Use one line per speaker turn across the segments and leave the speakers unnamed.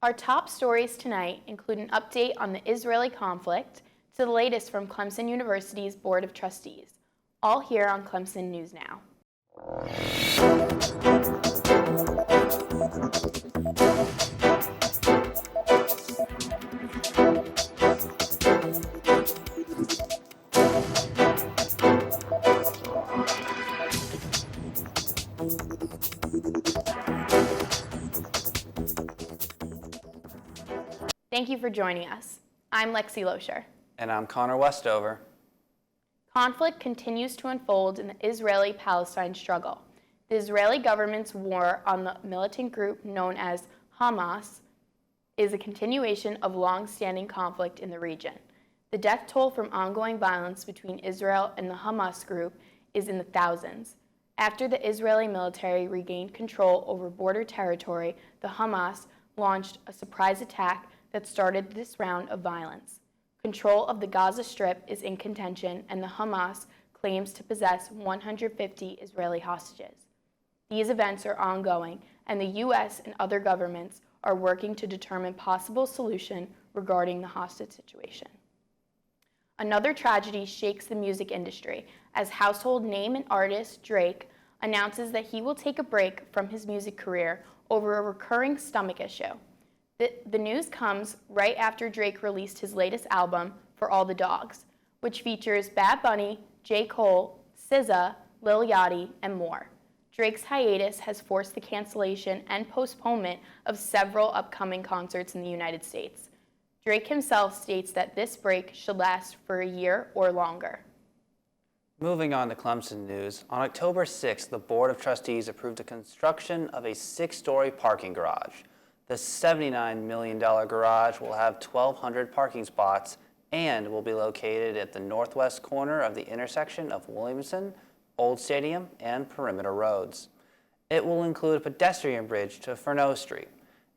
Our top stories tonight include an update on the Israeli conflict to the latest from Clemson University's Board of Trustees, all here on Clemson News Now. Thank you for joining us. I'm Lexi Loescher.
And I'm Connor Westover.
Conflict continues to unfold in the Israeli-Palestine struggle. The Israeli government's war on the militant group known as Hamas is a continuation of long-standing conflict in the region. The death toll from ongoing violence between Israel and the Hamas group is in the thousands. After the Israeli military regained control over border territory, the Hamas launched a surprise attack that started this round of violence. Control of the Gaza Strip is in contention, and the Hamas claims to possess 150 Israeli hostages. These events are ongoing, and the U.S. and other governments are working to determine possible solution regarding the hostage situation. Another tragedy shakes the music industry as household name and artist Drake announces that he will take a break from his music career over a recurring stomach issue. The news comes right after Drake released his latest album, For All the Dogs, which features Bad Bunny, J. Cole, SZA, Lil Yachty, and more. Drake's hiatus has forced the cancellation and postponement of several upcoming concerts in the United States. Drake himself states that this break should last for a year or longer.
Moving on to Clemson news, on October 6th, the Board of Trustees approved the construction of a 6-story parking garage. The $79 million garage will have 1,200 parking spots and will be located at the northwest corner of the intersection of Williamson, Old Stadium, and Perimeter Roads. It will include a pedestrian bridge to Furneaux Street.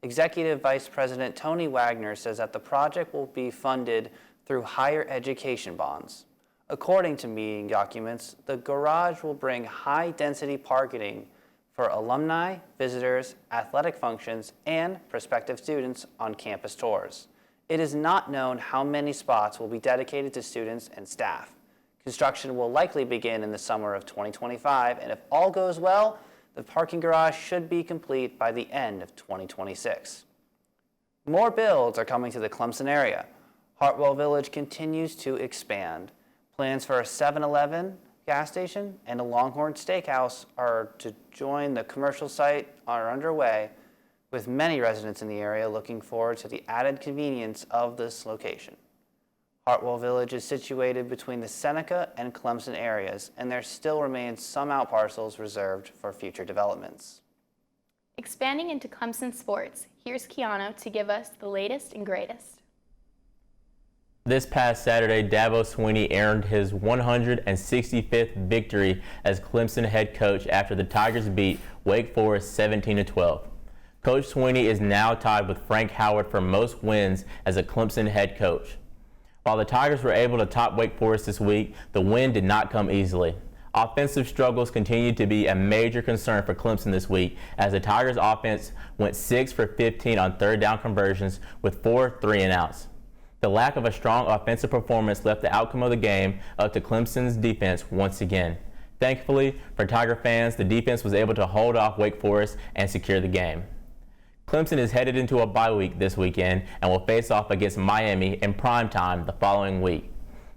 Executive Vice President Tony Wagner says that the project will be funded through higher education bonds. According to meeting documents, the garage will bring high-density parking for alumni, visitors, athletic functions, and prospective students on campus tours. It is not known how many spots will be dedicated to students and staff. Construction will likely begin in the summer of 2025, and if all goes well, the parking garage should be complete by the end of 2026. More builds are coming to the Clemson area. Hartwell Village continues to expand. Plans for a 7-Eleven gas station and a Longhorn Steakhouse are to join the commercial site are underway, with many residents in the area looking forward to the added convenience of this location. Hartwell Village is situated between the Seneca and Clemson areas, and there still remains some outparcels reserved for future developments.
Expanding into Clemson sports, here's Keanu to give us the latest and greatest.
This past Saturday, Dabo Swinney earned his 165th victory as Clemson head coach after the Tigers beat Wake Forest 17-12. Coach Swinney is now tied with Frank Howard for most wins as a Clemson head coach. While the Tigers were able to top Wake Forest this week, the win did not come easily. Offensive struggles continued to be a major concern for Clemson this week as the Tigers offense went 6 for 15 on third down conversions with 4 3-and-outs. The lack of a strong offensive performance left the outcome of the game up to Clemson's defense once again. Thankfully, for Tiger fans, the defense was able to hold off Wake Forest and secure the game. Clemson is headed into a bye week this weekend and will face off against Miami in prime time the following week.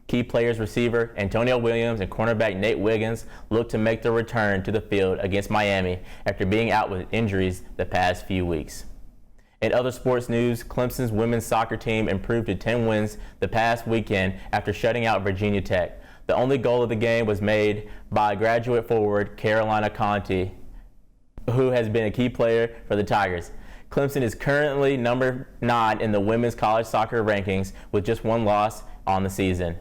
Key players receiver Antonio Williams and cornerback Nate Wiggins look to make their return to the field against Miami after being out with injuries the past few weeks. In other sports news, Clemson's women's soccer team improved to 10 wins the past weekend after shutting out Virginia Tech. The only goal of the game was made by graduate forward Carolina Conti, who has been a key player for the Tigers. Clemson is currently number 9 in the women's college soccer rankings with just 1 loss on the season.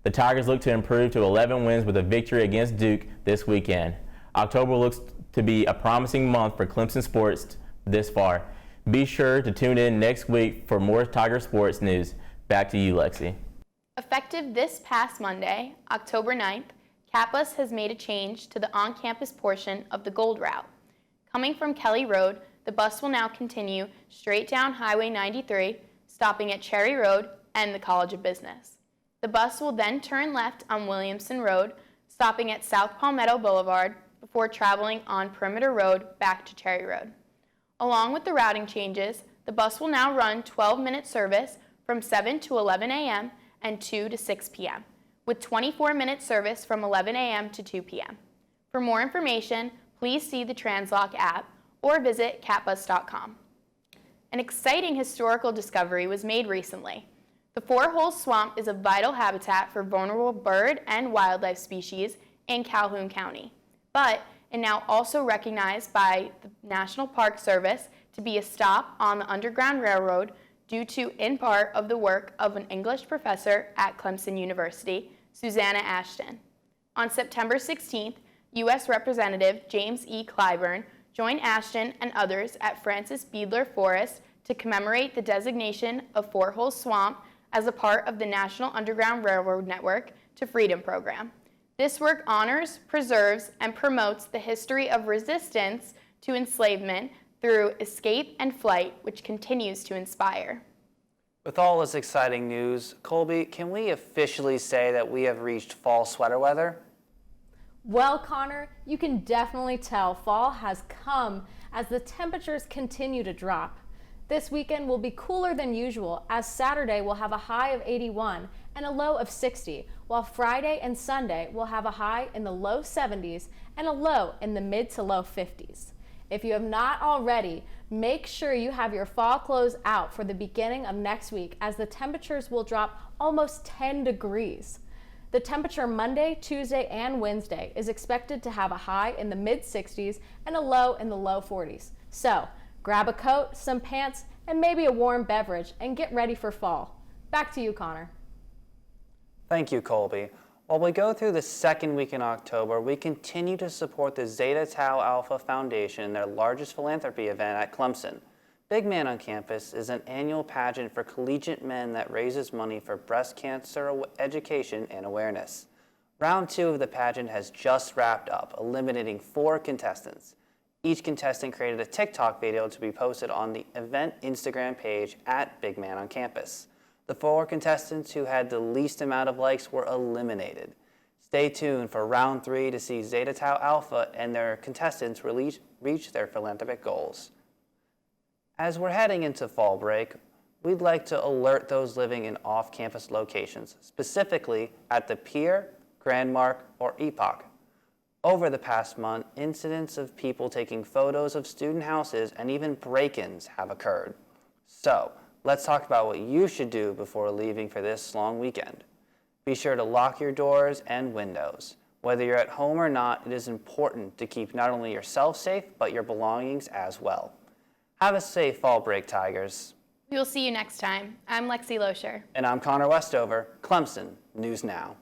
The Tigers look to improve to 11 wins with a victory against Duke this weekend. October looks to be a promising month for Clemson sports this far. Be sure to tune in next week for more Tiger sports news. Back to you, Lexi.
Effective this past Monday, October 9th, CAPUS has made a change to the on-campus portion of the Gold Route. Coming from Kelly Road, the bus will now continue straight down Highway 93, stopping at Cherry Road and the College of Business. The bus will then turn left on Williamson Road, stopping at South Palmetto Boulevard before traveling on Perimeter Road back to Cherry Road. Along with the routing changes, the bus will now run 12-minute service from 7 to 11 a.m. and 2 to 6 p.m., with 24-minute service from 11 a.m. to 2 p.m. For more information, please see the Translock app or visit catbus.com. An exciting historical discovery was made recently. The Four-Hole Swamp is a vital habitat for vulnerable bird and wildlife species in Calhoun County, but is now also recognized by the National Park Service to be a stop on the Underground Railroad due to, in part, of the work of an English professor at Clemson University, Susanna Ashton. On September 16th, U.S. Representative James E. Clyburn joined Ashton and others at Francis Beadler Forest to commemorate the designation of Four-Hole Swamp as a part of the National Underground Railroad Network to Freedom program. This work honors, preserves, and promotes the history of resistance to enslavement through escape and flight, which continues to inspire.
With all this exciting news, Colby, can we officially say that we have reached fall sweater weather?
Well, Connor, you can definitely tell fall has come as the temperatures continue to drop. This weekend will be cooler than usual, as Saturday will have a high of 81 and a low of 60, while Friday and Sunday will have a high in the low 70s and a low in the mid to low 50s. If you have not already, make sure you have your fall clothes out for the beginning of next week, as the temperatures will drop almost 10 degrees. The temperature Monday, Tuesday, and Wednesday is expected to have a high in the mid 60s and a low in the low 40s. So, grab a coat, some pants, and maybe a warm beverage and get ready for fall. Back to you, Connor.
Thank you, Colby. While we go through the second week in October, we continue to support the Zeta Tau Alpha Foundation in their largest philanthropy event at Clemson. Big Man on Campus is an annual pageant for collegiate men that raises money for breast cancer education and awareness. Round 2 of the pageant has just wrapped up, eliminating 4 contestants. Each contestant created a TikTok video to be posted on the event Instagram page at Big Man on Campus. The 4 contestants who had the least amount of likes were eliminated. Stay tuned for round 3 to see Zeta Tau Alpha and their contestants reach their philanthropic goals. As we're heading into fall break, we'd like to alert those living in off-campus locations, specifically at the Pier, Grandmark, or Epoch. Over the past month, incidents of people taking photos of student houses and even break-ins have occurred. So, let's talk about what you should do before leaving for this long weekend. Be sure to lock your doors and windows. Whether you're at home or not, it is important to keep not only yourself safe, but your belongings as well. Have a safe fall break, Tigers.
We will see you next time. I'm Lexi Loescher.
And I'm Connor Westover, Clemson News Now.